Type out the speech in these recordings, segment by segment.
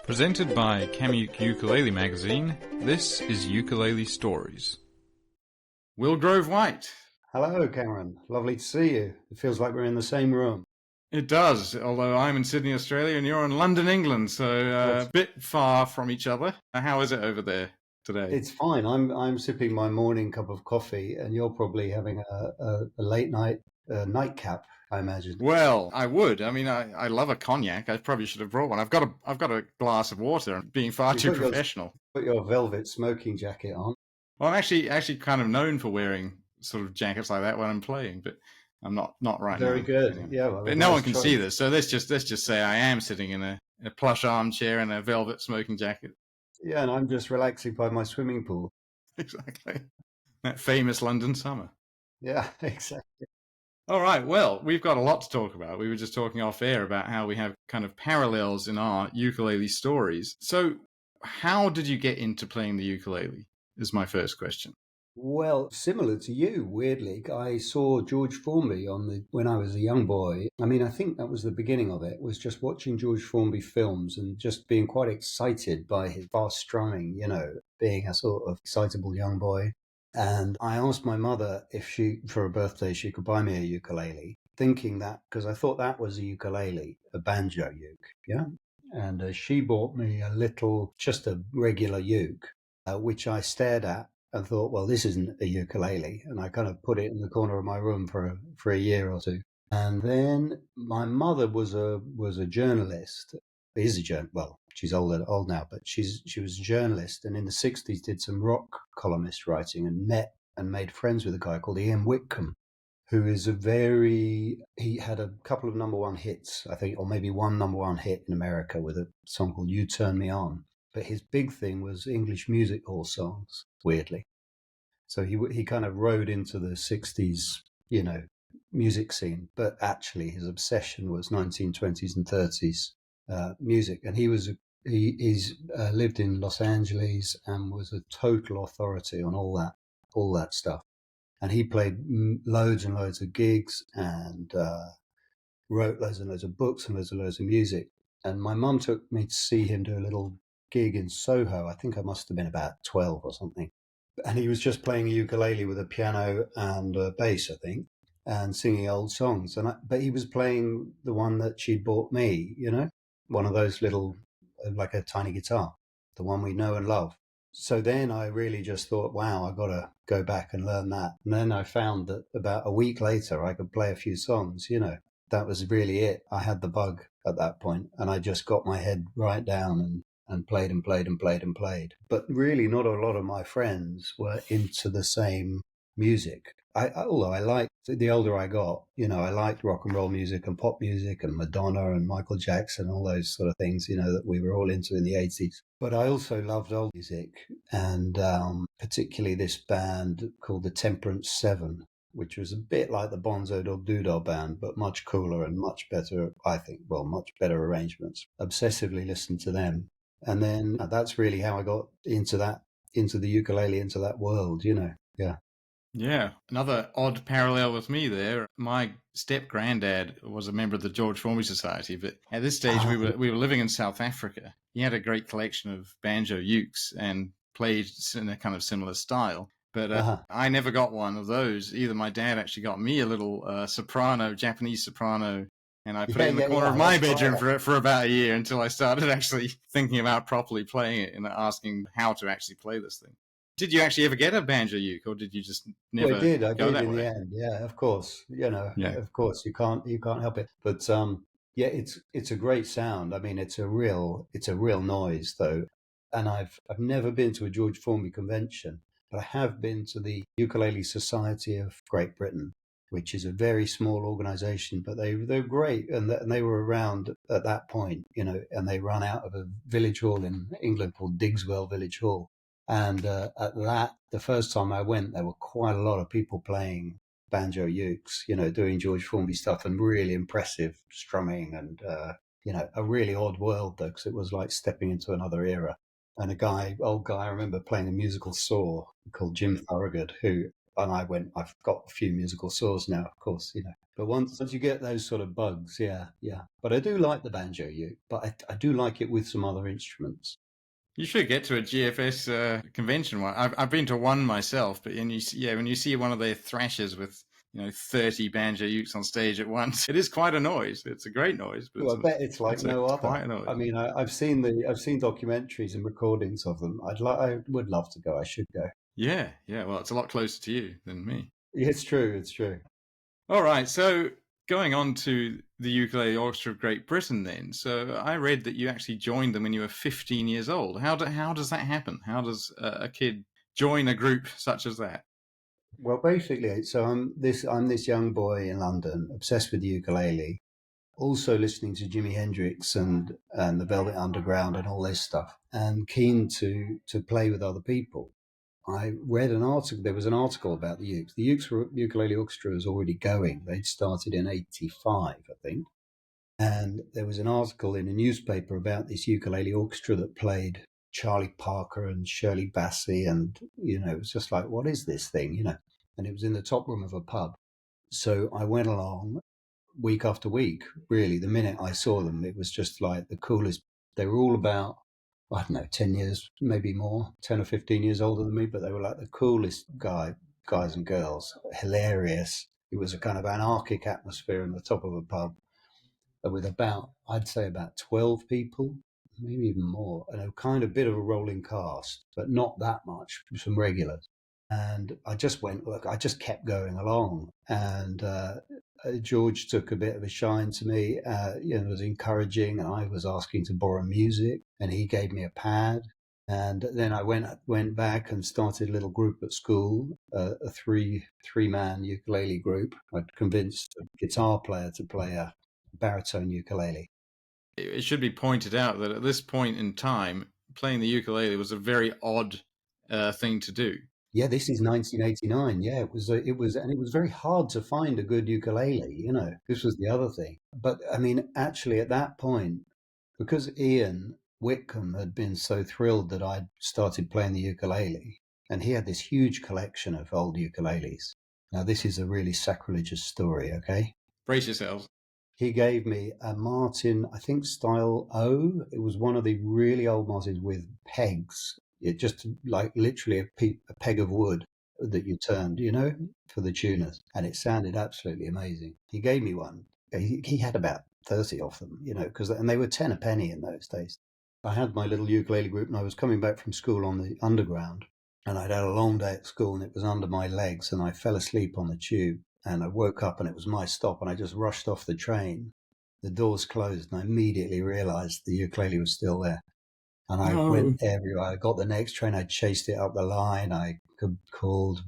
Presented by Kamuk Ukulele Magazine, this is Ukulele Stories. Will Grove White. Hello, Cameron. Lovely to see you. It feels like we're in the same room. It does, although I'm in Sydney, Australia, and you're in London, England, so a bit far from each other. How is it over there today? It's fine. I'm sipping my morning cup of coffee, and you're probably having a late night nightcap, I imagine. Well, I would. I mean, I love a cognac. I probably should have brought one. I've got a glass of water. Being far too professional. Put your velvet smoking jacket on. Well, I'm actually kind of known for wearing sort of jackets like that when I'm playing, but I'm not right now. Very good. Anyway. Yeah, well, but no one can see this, so let's just say I am sitting in a plush armchair in a velvet smoking jacket. Yeah, and I'm just relaxing by my swimming pool. Exactly. That famous London summer. Yeah, exactly. All right, well, we've got a lot to talk about. We were just talking off air about how we have kind of parallels in our ukulele stories. So how did you get into playing the ukulele is my first question. Well, similar to you, weirdly, I saw George Formby when I was a young boy. I mean, I think that was the beginning of it, was just watching George Formby films and just being quite excited by his fast strumming, being a sort of excitable young boy. And I asked my mother if for a birthday, she could buy me a ukulele, thinking that, because I thought that was a ukulele, a banjo uke, yeah? And she bought me just a regular uke, which I stared at and thought, well, this isn't a ukulele. And I kind of put it in the corner of my room for a year or two. And then my mother was a journalist. Well, she's old now, but she was a journalist, and in the 60s did some rock columnist writing, and met and made friends with a guy called Ian Whitcomb, who is he had a couple of number one hits, I think, or maybe one number one hit in America with a song called You Turn Me On. But his big thing was English music hall songs, weirdly. So he kind of rode into the 60s, music scene, but actually his obsession was 1920s and 30s music. And he's lived in Los Angeles and was a total authority on all that stuff. And he played loads and loads of gigs and wrote loads and loads of books and loads of music. And my mum took me to see him do a little gig in Soho. I think I must have been about 12 or something. And he was just playing a ukulele with a piano and a bass, I think, and singing old songs. But he was playing the one that she'd bought me, one of those little, like a tiny guitar, the one we know and love. So then I really just thought, wow, I got to go back and learn that. And then I found that about a week later, I could play a few songs, That was really it. I had the bug at that point, and I just got my head right down and played and played and played and played. But really not a lot of my friends were into the same music. Although I liked, the older I got, I liked rock and roll music and pop music and Madonna and Michael Jackson, all those sort of things, that we were all into in the 80s. But I also loved old music, and particularly this band called the Temperance Seven, which was a bit like the Bonzo Dog Doodah band, but much cooler and much better, I think, much better arrangements. Obsessively listened to them. And then that's really how I got into the ukulele, into that world, Yeah. Yeah. Another odd parallel with me there. My step-granddad was a member of the George Formby Society, but at this stage we were living in South Africa. He had a great collection of banjo ukes and played in a kind of similar style. But I never got one of those. Either my dad actually got me a little Japanese soprano, and I put it in the corner of my bedroom for about a year until I started actually thinking about properly playing it and asking how to actually play this thing. Did you actually ever get a banjo uke, or did you just never? Well, I did that in way? the end. Yeah, of course. Of course, you can't help it. But it's a great sound. I mean, it's a real noise though. And I've never been to a George Formby convention, but I have been to the Ukulele Society of Great Britain, which is a very small organization, but they're great, and they were around at that point, and they run out of a village hall in England called Digswell Village Hall. And the first time I went, there were quite a lot of people playing banjo ukes, doing George Formby stuff, and really impressive strumming, and a really odd world though, because it was like stepping into another era. And old guy, I remember playing a musical saw called Jim Thorogood, and I went, I've got a few musical saws now, of course, But once you get those sort of bugs, yeah, yeah. But I do like the banjo uke, but I do like it with some other instruments. You should get to a GFS convention one. I've been to one myself, but when you see one of their thrashers with 30 banjo ukes on stage at once, it is quite a noise. It's a great noise, but Well, I bet it's like no it's other. quite a I noise. mean, I've seen documentaries and recordings of them. I would love to go. I should go. Yeah, yeah. Well, it's a lot closer to you than me. It's true. It's true. All right, so going on to the Ukulele Orchestra of Great Britain, then. So I read that you actually joined them when you were 15 years old. How does that happen? How does a kid join a group such as that? Well, basically, so I'm this young boy in London, obsessed with the ukulele, also listening to Jimi Hendrix and the Velvet Underground and all this stuff, and keen to play with other people. I read an article. There was an article about the Ukes. The Ukulele Orchestra was already going. They'd started in '85, I think. And there was an article in a newspaper about this ukulele orchestra that played Charlie Parker and Shirley Bassey. And, it was just like, what is this thing? And it was in the top room of a pub. So I went along week after week, really. The minute I saw them, it was just like the coolest. They were all about, I don't know, 10 years, maybe more, 10 or 15 years older than me, but they were like the coolest guys and girls, hilarious. It was a kind of anarchic atmosphere in the top of a pub with I'd say about 12 people, maybe even more, and a kind of bit of a rolling cast, but not that much, some regulars. And I just kept going along. And George took a bit of a shine to me, was encouraging, and I was asking to borrow music, and he gave me a pad. And then I went back and started a little group at school, a three-man ukulele group. I'd convinced a guitar player to play a baritone ukulele. It should be pointed out that at this point in time, playing the ukulele was a very odd thing to do. Yeah, this is 1989. Yeah, and it was very hard to find a good ukulele. This was the other thing. But I mean, actually, at that point, because Ian Whitcomb had been so thrilled that I'd started playing the ukulele, and he had this huge collection of old ukuleles. Now, this is a really sacrilegious story, okay? Brace yourselves. He gave me a Martin, I think style O. It was one of the really old Martins with pegs. It just like literally a peg of wood that you turned, for the tuners. And it sounded absolutely amazing. He gave me one. He had about 30 of them, and they were 10 a penny in those days. I had my little ukulele group and I was coming back from school on the underground and I'd had a long day at school and it was under my legs and I fell asleep on the tube. And I woke up and it was my stop and I just rushed off the train. The doors closed and I immediately realized the ukulele was still there. And I went everywhere. I got the next train. I chased it up the line. I called,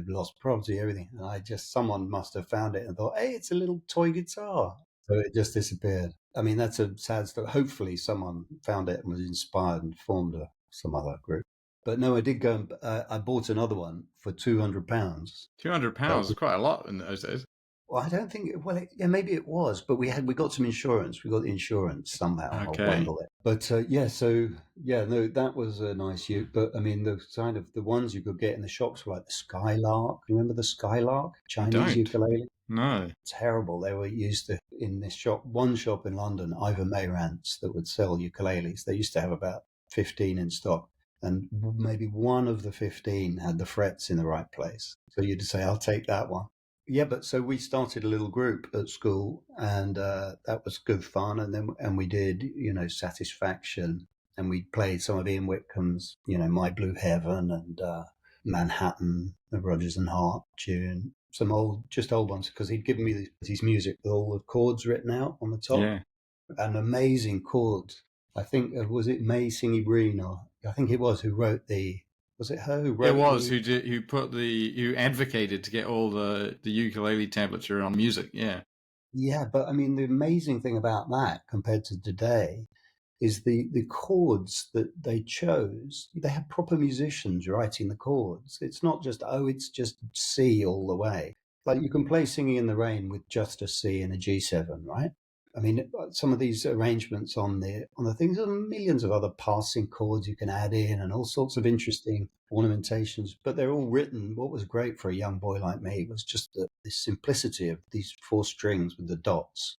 lost property, everything. And someone must have found it and thought, hey, it's a little toy guitar. So it just disappeared. I mean, that's a sad story. Hopefully someone found it and was inspired and formed some other group. But no, I did go and I bought another one for £200. £200 is quite a lot in those days. Well, I don't think. Well, maybe it was, but we got some insurance. We got the insurance somehow. I'll Okay. bundle it. But no, that was a nice uke. But I mean, the ones you could get in the shops were like the Skylark. Remember the Skylark Chinese ukulele? No. Terrible. They were used to in this one shop in London, Ivan Mayrant's, that would sell ukuleles. They used to have about 15 in stock. And maybe one of the 15 had the frets in the right place. So you'd say, I'll take that one. Yeah, but so we started a little group at school, and that was good fun. And we did, Satisfaction, and we played some of Ian Whitcomb's, My Blue Heaven and Manhattan, the Rodgers and Hart tune, some old ones, because he'd given me his music with all the chords written out on the top, and amazing chords. I think was it May Singy Breen, or I think it was who wrote the. Was it her who wrote? It was who advocated to get all the ukulele tablature on music. Yeah. Yeah, but I mean, the amazing thing about that compared to today is the chords that they chose. They had proper musicians writing the chords. It's not just it's just C all the way. Like you can play Singing in the Rain with just a C and a G7, right? I mean, some of these arrangements on the things, there are millions of other passing chords you can add in, and all sorts of interesting ornamentations. But they're all written. What was great for a young boy like me was just the simplicity of these four strings with the dots.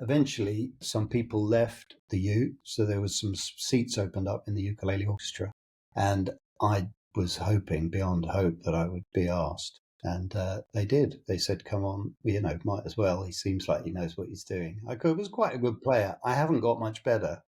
Eventually, some people left the uke, so there was some seats opened up in the ukulele orchestra, and I was hoping beyond hope that I would be asked. And they did. They said, "Come on, might as well. He seems like he knows what he's doing." Was quite a good player. I haven't got much better,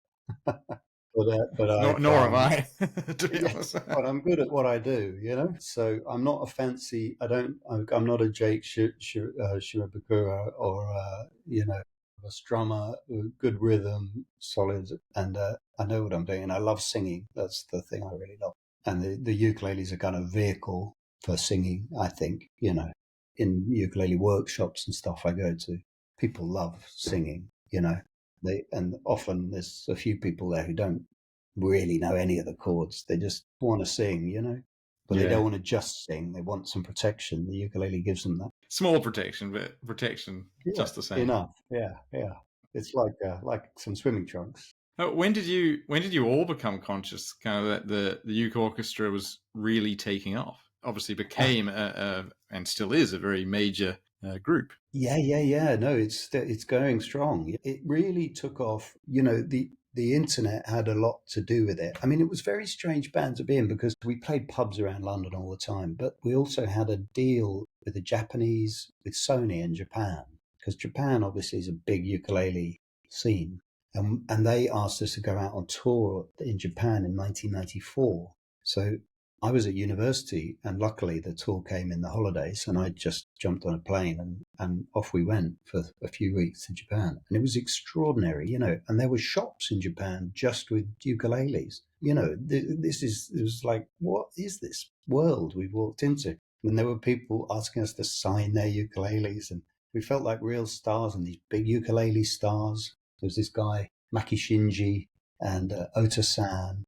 but I've Nor have I, to be yeah, honest. but I'm good at what I do. So I'm not a fancy. I'm not a Jake Shimabukura or a strummer, good rhythm, solid, and I know what I'm doing, and I love singing. That's the thing I really love. And the ukulele is a kind of vehicle for singing, I think. In ukulele workshops and stuff I go to, people love singing. And often there's a few people there who don't really know any of the chords. They just want to sing. But they don't want to just sing. They want some protection. The ukulele gives them that. Small protection, but protection just the same. Enough. Yeah. It's like some swimming trunks. When did you all become conscious, kind of, that the uke orchestra was really taking off? Obviously, became and still is a very major group. Yeah. No, it's going strong. It really took off. The internet had a lot to do with it. I mean, it was a very strange band to be in because we played pubs around London all the time, but we also had a deal with the Japanese, with Sony in Japan, because Japan obviously is a big ukulele scene. And they asked us to go out on tour in Japan in 1994. So I was at university, and luckily the tour came in the holidays, and I just jumped on a plane and off we went for a few weeks to Japan. And it was extraordinary, and there were shops in Japan just with ukuleles. It was like, what is this world we've walked into? And there were people asking us to sign their ukuleles, and we felt like real stars, and these big ukulele stars. There was this guy, Maki Shinji, and Ota-san.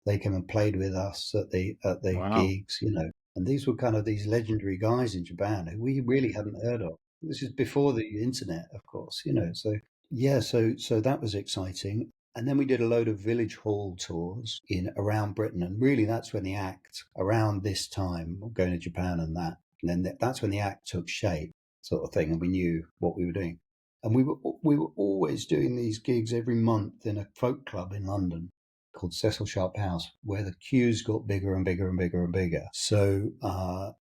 They came and played with us at the Wow. gigs, and these were kind of these legendary guys in Japan who we really hadn't heard of. This is before the internet, of course, So yeah, so that was exciting. And then we did a load of village hall tours in around Britain, and really that's when the act, around this time, going to Japan and then that's when the act took shape, sort of thing, and we knew what we were doing. And we were always doing these gigs every month in a folk club in London called Cecil Sharp House, where the queues got bigger and bigger and bigger and bigger. So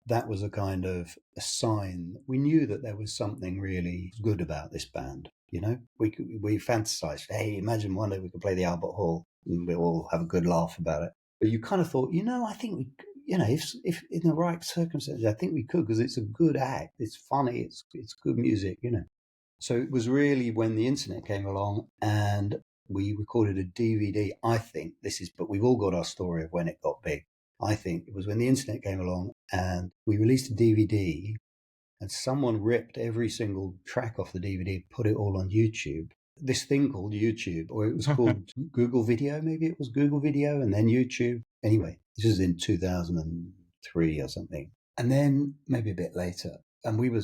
that was a kind of a sign. We knew that there was something really good about this band. We fantasized, hey, imagine one day we could play the Albert Hall and we'll all have a good laugh about it. But you kind of thought, I think we, if in the right circumstances, I think we could, because it's a good act. It's funny. It's good music. So it was really when the internet came along and we recorded a DVD. I think but we've all got our story of when it got big. I think it was when the internet came along and we released a DVD, and someone ripped every single track off the DVD, put it all on YouTube. This thing called YouTube, or it was called Google Video, maybe it was Google Video and then YouTube. Anyway, this is in 2003 or something. And then maybe a bit later, and we were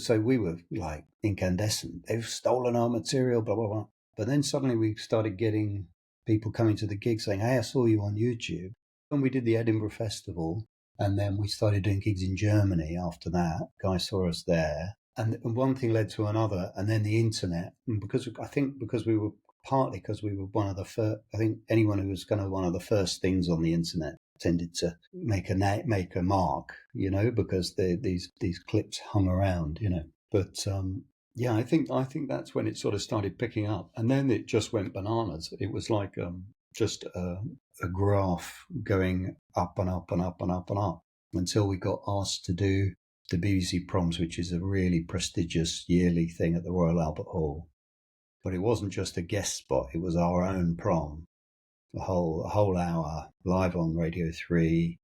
like incandescent. They've stolen our material, blah, blah, blah. But then suddenly we started getting people coming to the gig saying, hey, I saw you on YouTube. And we did the Edinburgh Festival. And then we started doing gigs in Germany after that. Guys saw us there. And one thing led to another. And then the internet. And because we were one of the first, I think anyone who was kind of one of the first things on the internet tended to make a mark, because these clips hung around, But yeah, I think that's when it sort of started picking up, and then it just went bananas. It was like just a graph going up and up and up and up and up until we got asked to do the BBC Proms, which is a really prestigious yearly thing at the Royal Albert Hall. But it wasn't just a guest spot; it was our own prom, a whole hour live on Radio 3.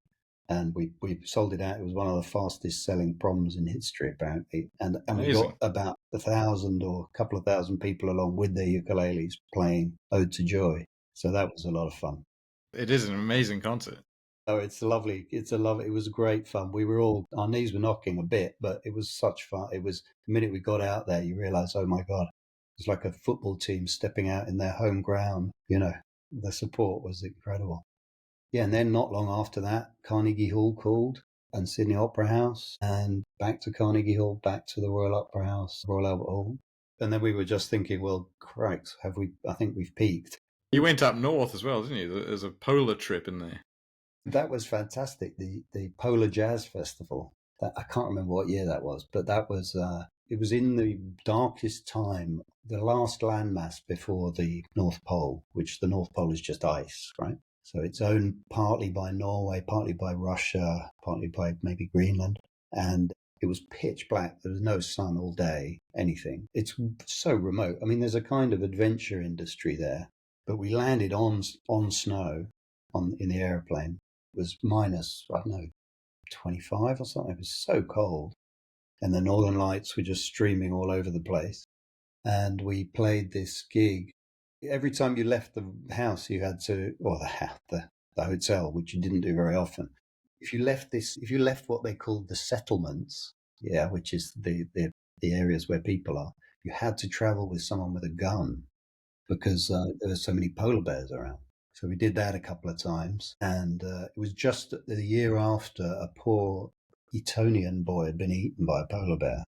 And we sold it out. It was one of the fastest selling proms in history, apparently. And we got about 1,000 or a couple of thousand people along with their ukuleles playing Ode to Joy. So that was a lot of fun. It is an amazing concert. Oh, it's lovely. It was great fun. Our knees were knocking a bit, but it was such fun. It was, the minute we got out there, you realize, oh my God, was like a football team stepping out in their home ground. The support was incredible. Yeah, and then not long after that, Carnegie Hall called, and Sydney Opera House, and back to Carnegie Hall, back to the Royal Opera House, Royal Albert Hall. And then we were just thinking, well, crikes, I think we've peaked. You went up north as well, didn't you? There's a polar trip in there. That was fantastic. The Polar Jazz Festival. I can't remember what year that was, but that was it was in the darkest time, the last landmass before the North Pole, which the North Pole is just ice, right? So it's owned partly by Norway, partly by Russia, partly by maybe Greenland, and it was pitch black. There was no sun all day, anything. It's so remote. I mean, there's a kind of adventure industry there, but we landed on snow in the airplane. It was minus, I don't know, 25 or something. It was so cold. And the Northern Lights were just streaming all over the place. And we played this gig. Every time you left the house, you had to, or the hotel, which you didn't do very often. If you left what they called the settlements, which is the areas where people are, you had to travel with someone with a gun because there were so many polar bears around. So we did that a couple of times, and it was just the year after a poor Etonian boy had been eaten by a polar bear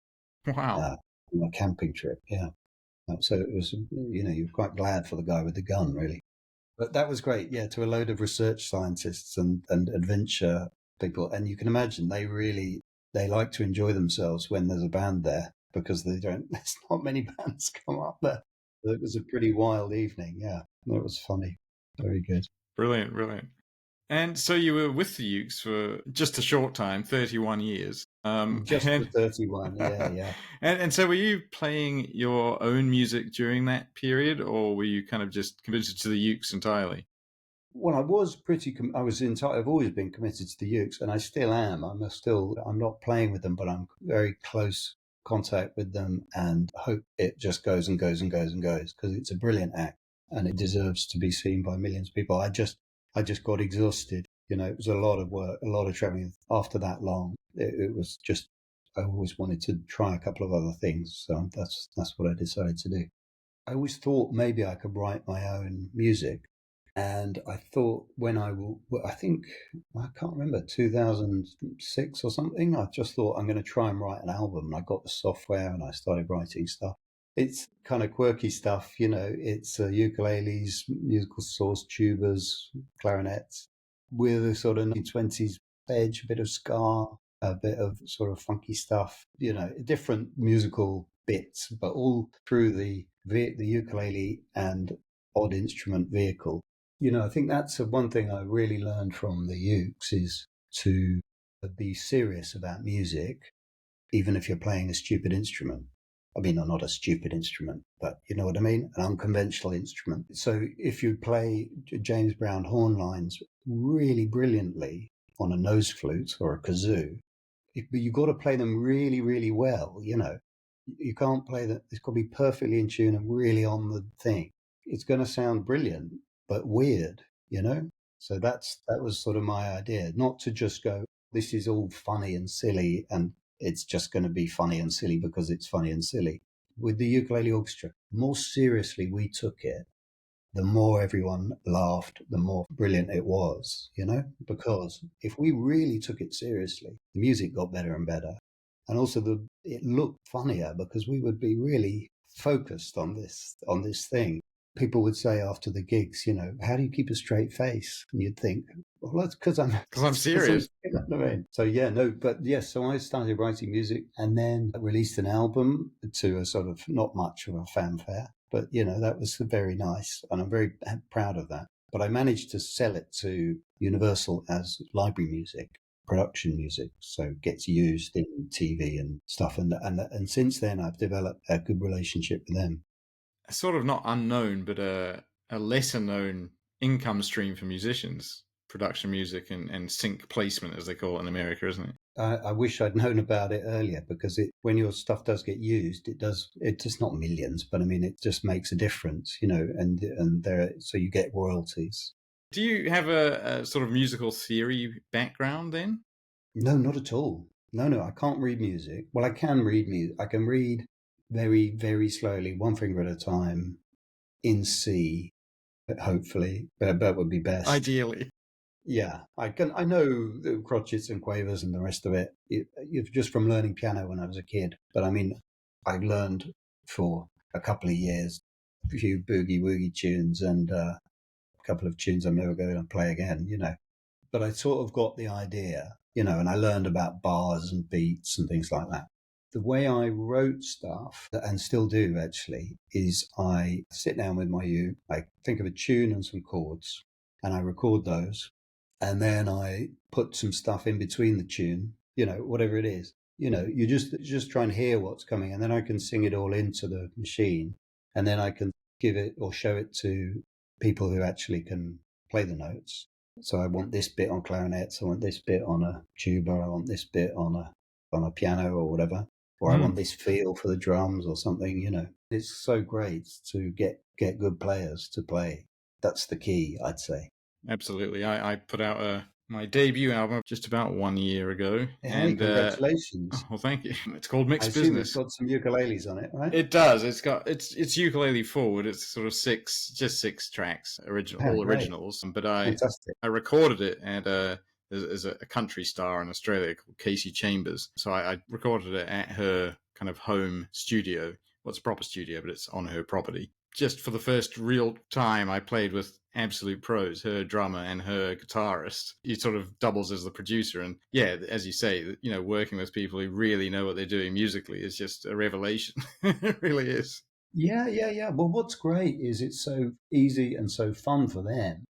Wow. on a camping trip. Yeah, so it was, you're quite glad for the guy with the gun, really. But that was great, yeah, to a load of research scientists and adventure people, and you can imagine they like to enjoy themselves when there's a band there because there's not many bands come up there. It was a pretty wild evening. Yeah, it was funny. Very good. Brilliant, brilliant. And so you were with the Ukes for just a short time, 31 years. Just for 31, yeah. And so were you playing your own music during that period, or were you kind of just committed to the Ukes entirely? Well, I was I've always been committed to the Ukes, and I still am. I'm not playing with them, but I'm very close contact with them, and hope it just goes and goes and goes and goes because it's a brilliant act and it deserves to be seen by millions of people. I just got exhausted. It was a lot of work, a lot of traveling. After that long, it was just, I always wanted to try a couple of other things, so that's what I decided to do. I always thought maybe I could write my own music. And I thought I think, I can't remember, 2006 or something, I just thought I'm going to try and write an album. And I got the software and I started writing stuff. It's kind of quirky stuff, it's ukuleles, musical saws, tubas, clarinets, with a sort of 1920s edge, a bit of ska, a bit of sort of funky stuff, different musical bits, but all through the ukulele and odd instrument vehicle. I think that's one thing I really learned from the Ukes is to be serious about music, even if you're playing a stupid instrument. I mean, not a stupid instrument, but you know what I mean? An unconventional instrument. So if you play James Brown horn lines really brilliantly on a nose flute or a kazoo, but you've got to play them really, really well, You can't play that. It's got to be perfectly in tune and really on the thing. It's going to sound brilliant, but weird, So that was sort of my idea, not to just go, this is all funny and silly, and it's just going to be funny and silly because it's funny and silly. With the ukulele orchestra, the more seriously we took it, the more everyone laughed, the more brilliant it was, because if we really took it seriously, the music got better and better. And also it looked funnier because we would be really focused on this thing. People would say after the gigs, how do you keep a straight face? And you'd think, well, that's because I'm, Because I'm serious. you know what I mean? So yeah, no, but yes, so I started writing music and then released an album to a sort of not much of a fanfare. But, that was very nice. And I'm very proud of that. But I managed to sell it to Universal as library music, production music. So it gets used in TV and stuff. And since then, I've developed a good relationship with them. Sort of not unknown, but a lesser known income stream for musicians, production music and sync placement, as they call it in America, isn't it? I wish I'd known about it earlier because when your stuff does get used, it's just not millions, but I mean, it just makes a difference, so you get royalties. Do you have a sort of musical theory background then? No, not at all. No, I can't read music. Well, I can read music. I can read very, very slowly, one finger at a time, in C, hopefully. That would be best. Ideally. Yeah, I know the crotchets and quavers and the rest of it. You've just from learning piano when I was a kid. But I mean, I learned for a couple of years a few boogie woogie tunes and a couple of tunes I'm never going to play again, But I sort of got the idea, and I learned about bars and beats and things like that. The way I wrote stuff, and still do actually, is I sit down with my uke, I think of a tune and some chords, and I record those. And then I put some stuff in between the tune, whatever it is. You just try and hear what's coming, and then I can sing it all into the machine, and then I can give it or show it to people who actually can play the notes. So I want this bit on clarinets, I want this bit on a tuba, I want this bit on a piano or whatever, or I want this feel for the drums or something. It's so great to get good players to play. That's the key, I'd say. Absolutely. I put out my debut album just about 1 year ago. Hey, And, congratulations. well, thank you. It's called I Mixed assume it's Business. got some ukuleles on it, right? It does. It's ukulele forward. It's sort of just six tracks, Oh, all great. originals. But I Fantastic. recorded it at there's a country star in Australia called Casey Chambers. So I recorded it at her kind of home studio. Well, it's a proper studio, but it's on her property. Just for the first real time, I played with absolute pros, her drummer and her guitarist. He sort of doubles as the producer. And yeah, as you say, working with people who really know what they're doing musically is just a revelation. It really is. Yeah. Well, what's great is it's so easy and so fun for them.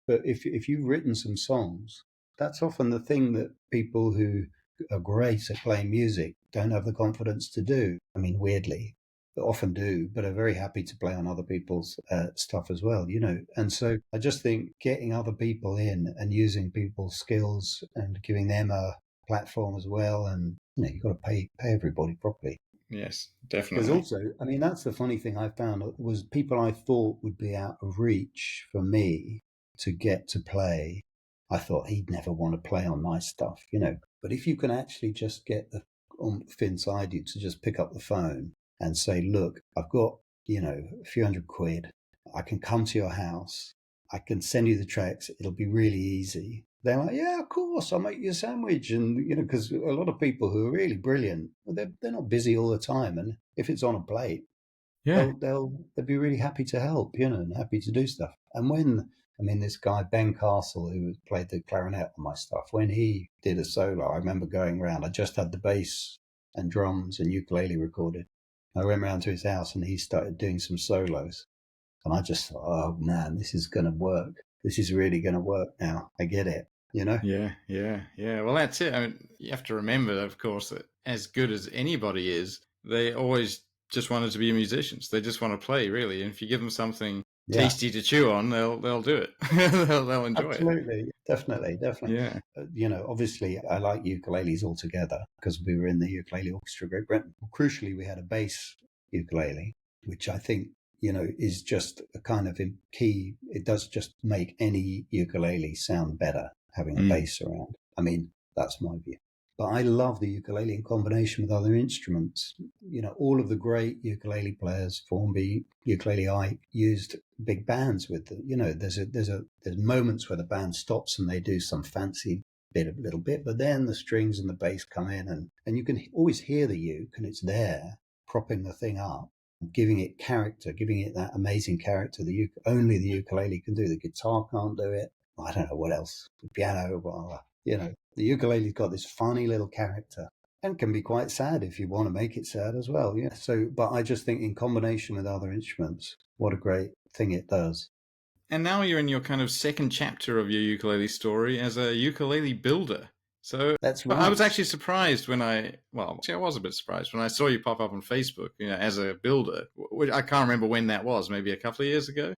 But if you've written some songs, that's often the thing that people who are great at playing music don't have the confidence to do. I mean, weirdly, they often do, but are very happy to play on other people's stuff as well, And so I just think getting other people in and using people's skills and giving them a platform as well, and you've got to pay everybody properly. Yes, Because definitely. also, I mean, that's the funny thing I found was people I thought would be out of reach for me to get to play. I thought he'd never want to play on my stuff. But if you can actually just get the inside you to just pick up the phone and say, look, I've got, a few £100. I can come to your house. I can send you the tracks. It'll be really easy. They're like, yeah, of course, I'll make you a sandwich. And, because a lot of people who are really brilliant, they're not busy all the time. And if it's on a plate, Yeah. they'll be really happy to help, and happy to do stuff. And this guy, Ben Castle, who played the clarinet on my stuff, when he did a solo, I remember going around, I just had the bass and drums and ukulele recorded. I went round to his house and he started doing some solos. And I just thought, oh man, this is going to work. This is really going to work now. I get it, Yeah. Well, that's it. I mean, you have to remember, of course, that as good as anybody is, they always just wanted to be musicians. They just want to play, really. And if you give them something Yeah. tasty to chew on, they'll do it. They'll enjoy it. Absolutely. Definitely. Yeah. Obviously, I like ukuleles altogether because we were in the Ukulele Orchestra Great Britain. Crucially, we had a bass ukulele, which I think, is just a kind of key. It does just make any ukulele sound better having a bass around. I mean, that's my view. But I love the ukulele in combination with other instruments. All of the great ukulele players, Formby, Ukulele Ike, used big bands with it. There's moments where the band stops and they do some fancy little bit, but then the strings and the bass come in and you can always hear the uke and it's there propping the thing up, giving it character, giving it that amazing character only the ukulele can do. The guitar can't do it. I don't know what else. The piano, blah, blah. The ukulele's got this funny little character and can be quite sad if you want to make it sad as well. Yeah. So, but I just think in combination with other instruments, what a great thing it does. And now you're in your kind of second chapter of your ukulele story as a ukulele builder. So That's I was right. actually surprised I was a bit surprised when I saw you pop up on Facebook, as a builder. Which I can't remember when that was, maybe a couple of years ago.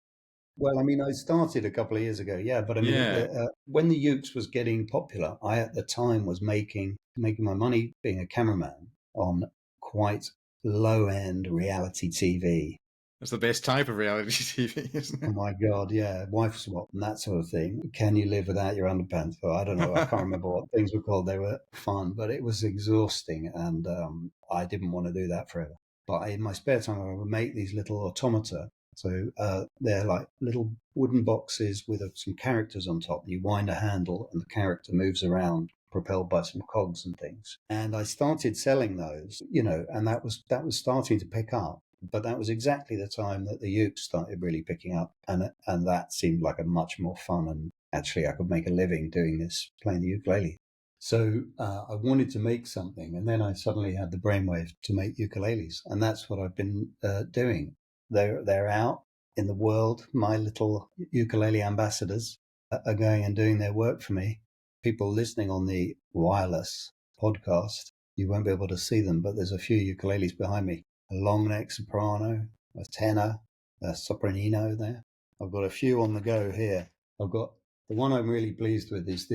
Well, I started a couple of years ago, yeah. But Yeah. when the Ukes was getting popular, I at the time was making my money being a cameraman on quite low end reality TV. That's the best type of reality TV, isn't Oh my God, yeah, wife swap and that sort of thing. Can you live without your underpants? Or I don't know. I can't it? remember what things were called. They were fun, but it was exhausting, and I didn't want to do that forever. But in my spare time, I would make these little automata. So they're like little wooden boxes with some characters on top. You wind a handle and the character moves around, propelled by some cogs and things. And I started selling those, and that was starting to pick up. But that was exactly the time that the uke started really picking up, and that seemed like a much more fun, and actually I could make a living doing this, playing the ukulele. So I wanted to make something, and then I suddenly had the brainwave to make ukuleles, and that's what I've been doing. They're out in the world. My little ukulele ambassadors are going and doing their work for me. People listening on the wireless podcast, you won't be able to see them, but there's a few ukuleles behind me. A long neck soprano, a tenor, a sopranino there. I've got a few on the go here. I've got the one I'm really pleased with is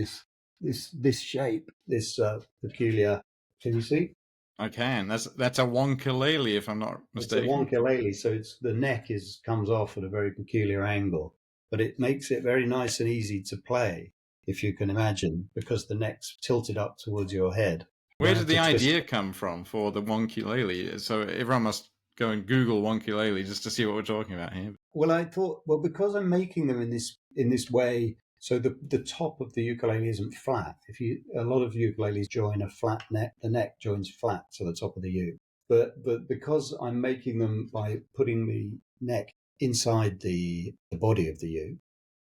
this shape, this peculiar. Can you see? I can. That's a wonkulele, if I'm not It's a mistaken. wonkulele, so it's the neck is comes off at a very peculiar angle, but it makes it very nice and easy to play, if you can imagine, because the neck's tilted up towards your head. You Where don't did have the to twist. idea come from for the wonkulele? So everyone must go and Google wonkulele just to see what we're talking about here. Well, I thought, well, because I'm making them in this way, so the top of the ukulele isn't flat. If you a lot of ukuleles join a flat neck, the neck joins flat to the top of the uke. But because I'm making them by putting the neck inside the body of the uke,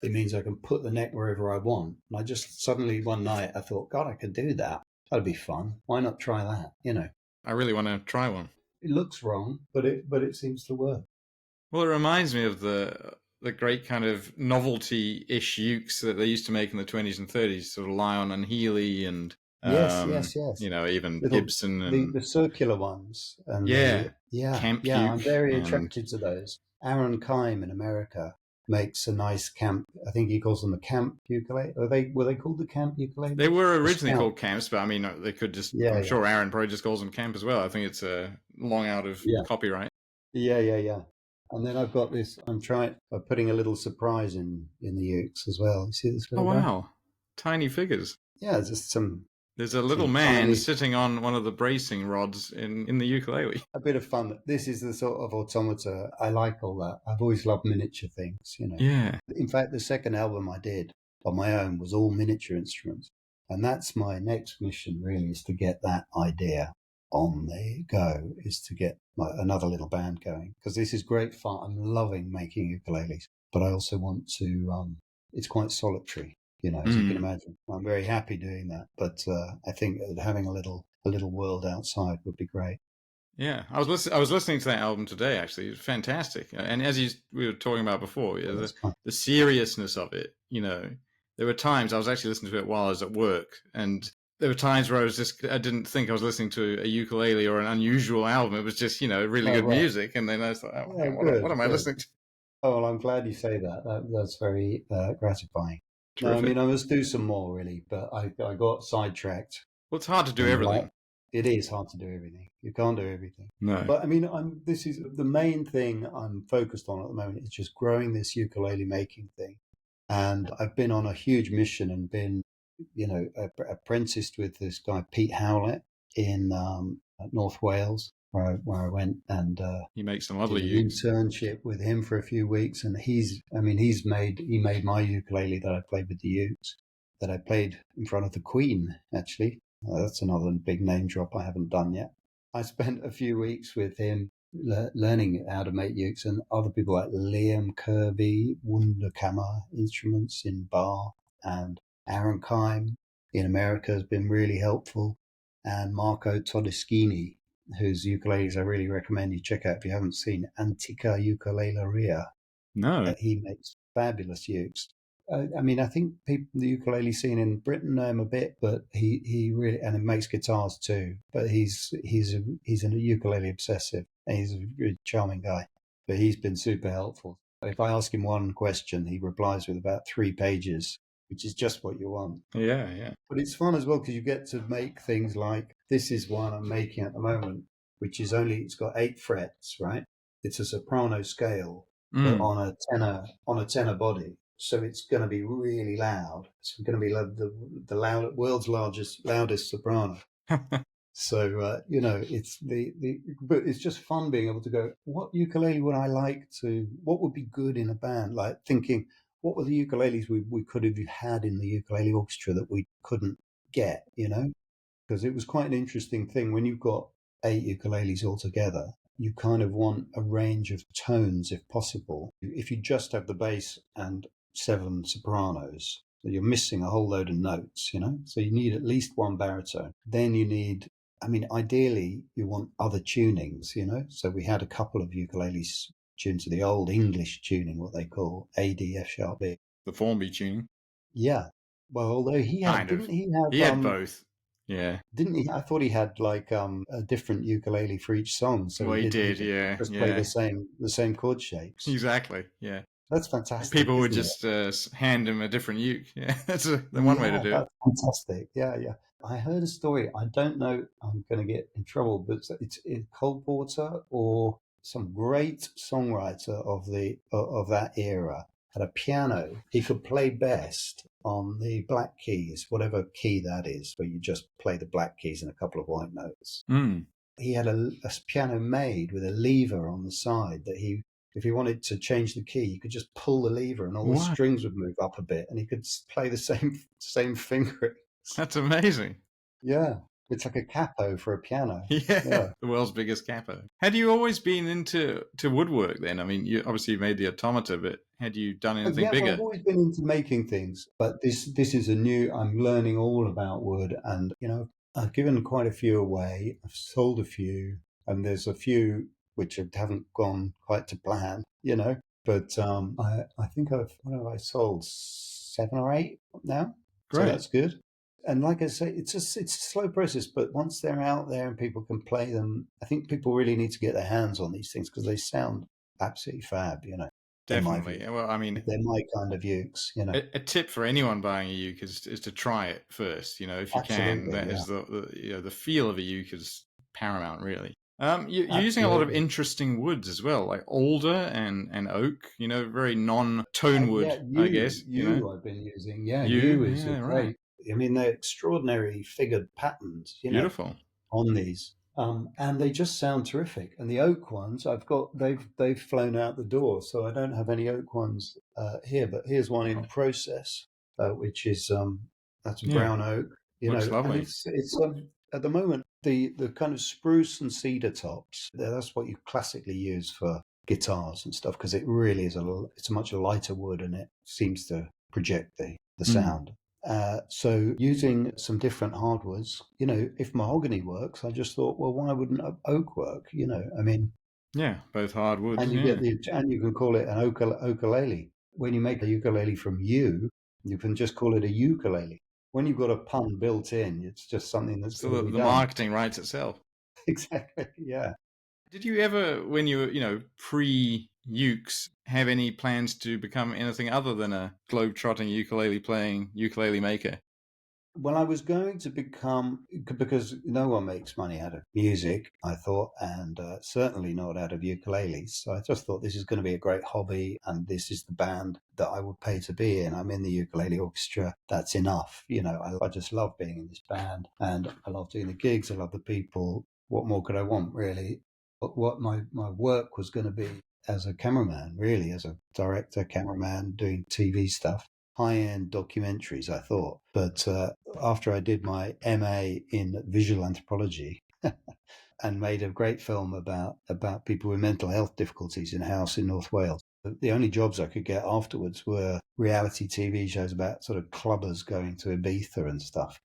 it means I can put the neck wherever I want. And I just suddenly one night I thought, God, I could do that. That'd be fun. Why not try that? I really want to try one. It looks wrong, but it seems to work. Well, it reminds me of the great kind of novelty-ish ukes that they used to make in the 20s and 30s, sort of Lyon and Healy and Yes, yes, yes. even Little Gibson the and the circular ones, and yeah, Camp yeah, I'm uke very and attracted to those. Aaron Kime in America makes a nice camp. I think he calls them a camp ukulele. Were they called the camp they ukuleles? were A originally scout. called camps, but I mean they could just. Yeah, I'm yeah, sure Aaron probably just calls them camp as well. I think it's long out of yeah, copyright. yeah, yeah, yeah. And then I've got this. I'm putting a little surprise in the ukes as well. You see this Oh little guy? wow, tiny figures. Yeah, just There's a little some man tiny. sitting on one of the bracing rods in the ukulele. A bit of fun. This is the sort of automata. I like all that. I've always loved miniature things. Yeah. In fact, the second album I did on my own was all miniature instruments. And that's my next mission, really, is to get that idea on the go, is to get another little band going. Because this is great fun. I'm loving making ukuleles. But I also want to, it's quite solitary, as you can Mm. imagine. I'm very happy doing that. But I think that having a little world outside would be great. Yeah, I was listening to that album today. Actually, it's fantastic. And as we were talking about before, Well, that's kind. the seriousness of it. There were times I was actually listening to it while I was at work, and there were times where I didn't think I was listening to a ukulele or an unusual album. It was just really Oh, good right. music, and then I thought, oh, Oh, hang on, what good, am I good. listening to? Oh, well, I'm glad you say that. That's very gratifying. No, I Terrific. mean, I must do some more, really, but I got sidetracked Well, it's hard to do in the everything. light. It is hard to do everything. You can't do everything. No. But I mean, this is the main thing I'm focused on at the moment is just growing this ukulele making thing. And I've been on a huge mission and been, apprenticed with this guy, Pete Howlett, in North Wales, where I went and He makes some did lovely an ukes. internship with him for a few weeks, and he made my ukulele that I played with the Utes, that I played in front of the Queen. Actually, that's another big name drop I haven't done yet. I spent a few weeks with him learning how to make ukes, and other people like Liam Kirby, Wunderkammer Instruments in Bath, and Aaron Kime in America has been really helpful, and Marco Todeschini, whose ukuleles I really recommend you check out if you haven't seen Antica Ukuleleria. No. He makes fabulous ukes. I mean, I think the ukulele scene in Britain know him a bit, but he really, and he makes guitars too. But he's a ukulele obsessive, and he's a really charming guy. But he's been super helpful. If I ask him one question, he replies with about 3 pages, which is just what you want. Yeah, yeah. But it's fun as well because you get to make things like this is one I'm making at the moment, which it's got 8 frets, right? It's a soprano scale, but Mm. on a tenor body. So it's going to be really loud. It's going to be like the loudest soprano. it's but it's just fun being able to go, what ukulele would I like to, what would be good in a band? Like thinking, what were the ukuleles we could have had in the ukulele orchestra that we couldn't get, because it was quite an interesting thing when you've got 8 ukuleles all together. You kind of want a range of tones if possible. If you just have the bass and 7 sopranos, you're missing a whole load of notes, So you need at least one baritone. Then you need, ideally, you want other tunings, So we had a couple of ukuleles tuned to the old English tuning, what they call A, D, F sharp, B. The Formby tuning. Yeah. Well, although Kind of. didn't he have, He had both. Yeah. didn't he? I thought he had like a different ukulele for each song, so Well, he he didn't. He did. could Yeah. just play Yeah. the same chord shapes. Exactly. Yeah. That's fantastic, People would isn't it? just hand him a different uke. Yeah. That's the one way to Yeah, do it. that's fantastic. Yeah, yeah. I heard a story. I don't know. I'm going to get in trouble, but it's Cold Water or some great songwriter of that era had a piano. He could play best on the black keys, whatever key that is, where you just play the black keys and a couple of white notes. Mm. He had a piano made with a lever on the side that if he wanted to change the key, he could just pull the lever and all the What? strings would move up a bit, and he could play the same fingering. That's amazing. Yeah, it's like a capo for a piano. Yeah, Yeah. the world's biggest capo. Had you always been into woodwork then? I mean, you obviously made the automata, but had you done anything Yeah, well, I've bigger? always been into making things, but this is a new. I'm learning all about wood, and I've given quite a few away. I've sold a few, and there's a few which haven't gone quite to plan. But I think what have I sold, 7 or 8 now, so Great. that's good. And like I say, it's a slow process, but once they're out there and people can play them, I think people really need to get their hands on these things because they sound absolutely fab. In my view. Definitely. Well, I mean, They're my kind of ukes, a tip for anyone buying a uke is to try it first. If you can, Absolutely, that yeah. is the feel of a uke is paramount, really. You're using a lot of Absolutely. interesting woods as well, like alder and oak. Very non-tone wood, Yeah, I guess. I've been using. Yeah, You, is a yeah, right. great. They're extraordinary figured patterns, Beautiful. on these. And they just sound terrific. And the oak ones, they've flown out the door, so I don't have any oak ones here. But here's one in process, which is that's Yeah, brown oak, looks and lovely. it's at the moment the kind of spruce and cedar tops. That's what you classically use for guitars and stuff because it really is it's a much lighter wood and it seems to project the Mm. sound. So using some different hardwoods, if mahogany works, I just thought, well, why wouldn't oak work? Yeah, both hardwoods. And Yeah, and you can call it an ukulele. When you make a ukulele from you can just call it a ukulele. When you've got a pun built in, it's just something that's got to so be the done. marketing writes itself. Exactly. Yeah. Did you ever, when you were, pre-ukes, have any plans to become anything other than a globe-trotting ukulele playing ukulele maker? Well, I was going to become, because no one makes money out of music, I thought, and certainly not out of ukuleles. So I just thought this is going to be a great hobby, and this is the band that I would pay to be in. I'm in the ukulele orchestra. That's enough. I just love being in this band, and I love doing the gigs. I love the people. What more could I want, really? But what my work was going to be as a cameraman, really, as a director, cameraman, doing TV stuff, high-end documentaries, I thought. But after I did my MA in visual anthropology and made a great film about people with mental health difficulties in a house in North Wales, the only jobs I could get afterwards were reality TV shows about sort of clubbers going to Ibiza and stuff.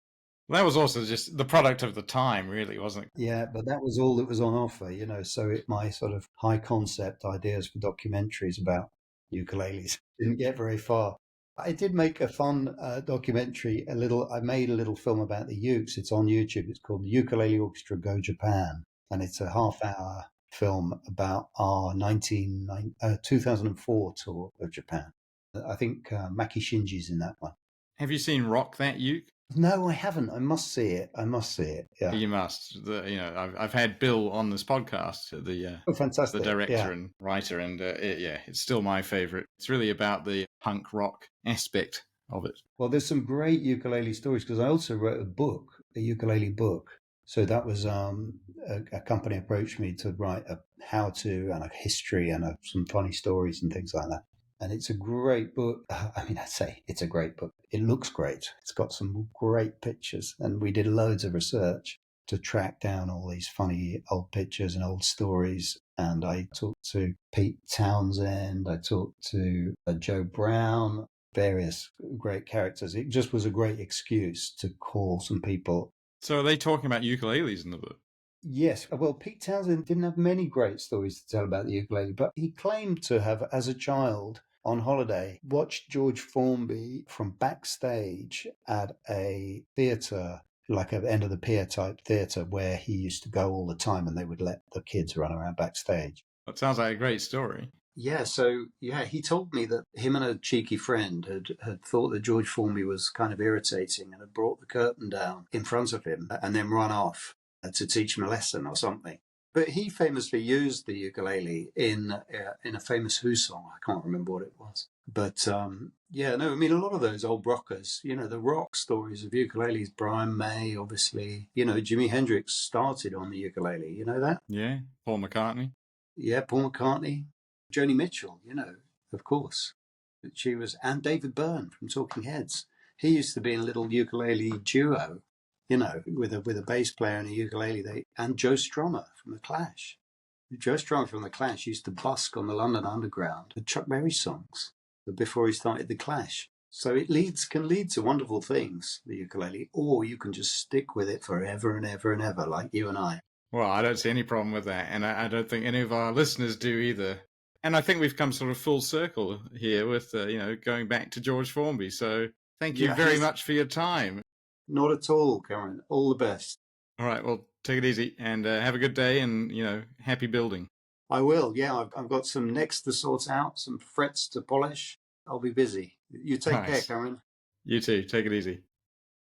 That was also just the product of the time, really, wasn't it? Yeah, but that was all that was on offer, So my sort of high concept ideas for documentaries about ukuleles didn't get very far. I did make a fun documentary. I made a little film about the ukes. It's on YouTube. It's called the Ukulele Orchestra Go Japan, and it's a half-hour film about our 2004 tour of Japan. I think Maki Shinji's in that one. Have you seen Rock That Uke? No, I haven't. I must see it. Yeah. You must. I've had Bill on this podcast, Oh, the fantastic. director Yeah. and writer, and it's still my favorite. It's really about the punk rock aspect of it. Well, there's some great ukulele stories because I also wrote a ukulele book, So that was a company approached me to write a how-to and a history and some funny stories and things like that. And it's a great book. I mean, I'd say it's a great book. It looks great. It's got some great pictures. And we did loads of research to track down all these funny old pictures and old stories. And I talked to Pete Townsend. I talked to Joe Brown, various great characters. It just was a great excuse to call some people. So are they talking about ukuleles in the book? Yes. Well, Pete Townsend didn't have many great stories to tell about the ukulele, but he claimed to have, as a child on holiday, watched George Formby from backstage at a theatre, like an end of the pier type theatre, where he used to go all the time and they would let the kids run around backstage. That sounds like a great story. Yeah, so he told me that him and a cheeky friend had thought that George Formby was kind of irritating and had brought the curtain down in front of him and then run off to teach him a lesson or something. But he famously used the ukulele in a famous Who song. I can't remember what it was. But yeah, no, I mean, a lot of those old rockers, the rock stories of ukuleles, Brian May, obviously, Jimi Hendrix started on the ukulele. You know that? Yeah, Paul McCartney. Yeah, Paul McCartney. Joni Mitchell, of course. And David Byrne from Talking Heads. He used to be in a little ukulele duo, with a bass player and a ukulele. And Joe Strummer from The Clash. Joe Strummer from The Clash used to busk on the London Underground with Chuck Berry songs before he started The Clash. So it can lead to wonderful things, the ukulele, or you can just stick with it forever and ever and ever, like you and I. Well, I don't see any problem with that, and I don't think any of our listeners do either. And I think we've come sort of full circle here with, going back to George Formby. So thank you very much for your time. Not at all, Cameron. All the best. All right, well, take it easy and have a good day and, happy building. I will, yeah. I've got some necks to sort out, some frets to polish. I'll be busy. You take care, Cameron. You too. Take it easy.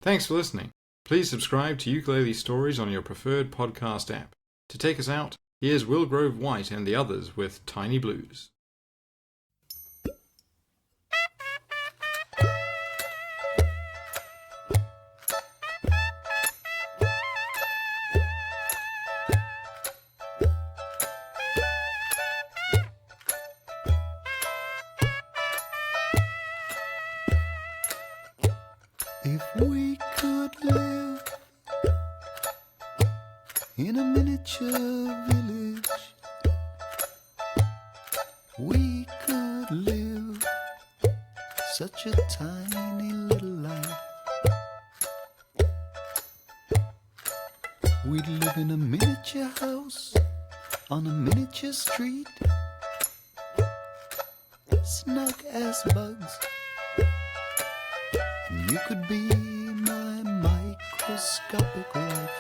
Thanks for listening. Please subscribe to Ukulele Stories on your preferred podcast app. To take us out, here's Will Grove White and the others with Tiny Blues. If we could live in a miniature village, we could live such a tiny little life. We'd live in a miniature house on a miniature street, snug as bugs. You could be my microscopic wife.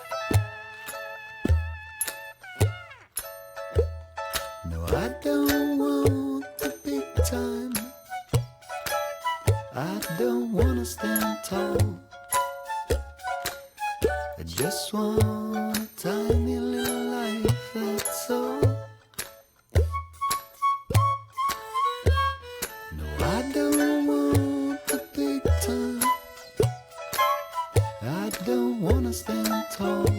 No, I don't want the big time. I don't want to stand tall. I just want a tiny little life, that's all. No, I don't want the big time. I don't wanna stand tall.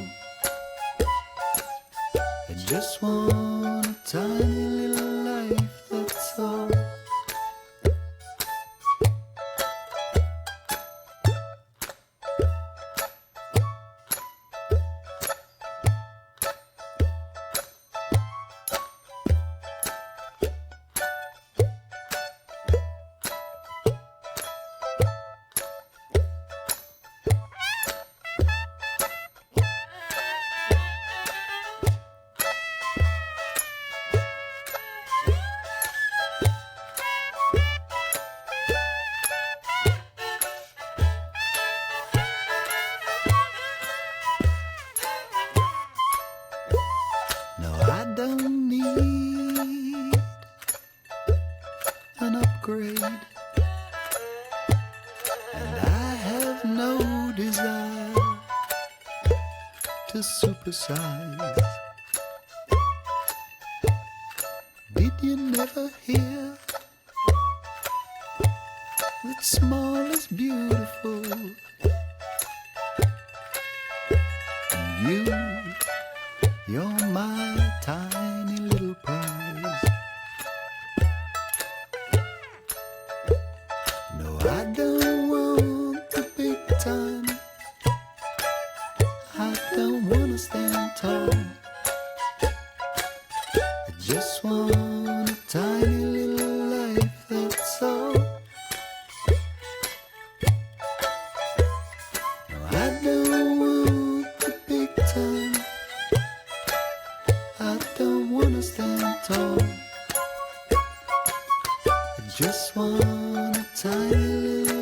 I just want a tiny little life, that's all. I don't need an upgrade, and I have no desire to supersize. Did you never hear that small is beautiful? You, you're my tiny little prize. No, I don't want the big time. I don't wanna stand tall. I just want a tiny little life, that's all. No, I don't want the big time. I don't wanna stand tall. I just want a tiny little